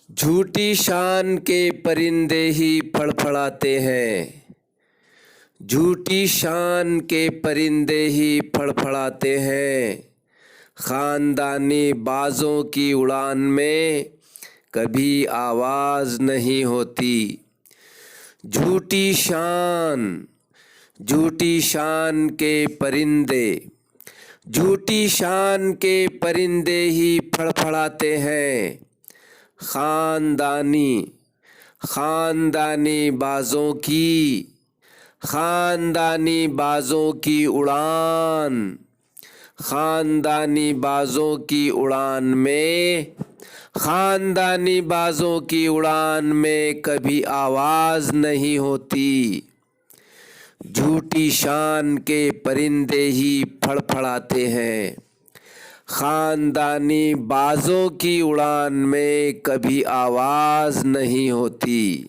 جھوٹی شان کے پرندے ہی پھڑپھڑاتے ہیں، جھوٹی شان کے پرندے ہی پھڑپھڑاتے ہیں، خاندانی بازوں کی اڑان میں کبھی آواز نہیں ہوتی۔ جھوٹی شان کے پرندے، جھوٹی شان کے پرندے ہی پھڑپھڑاتے ہیں، خاندانی بازوں کی اڑان، خاندانی بازوں کی اڑان میں کبھی آواز نہیں ہوتی۔ جھوٹی شان کے پرندے ہی پھڑپھڑاتے ہیں، خاندانی بازوں کی اڑان میں کبھی آواز نہیں ہوتی۔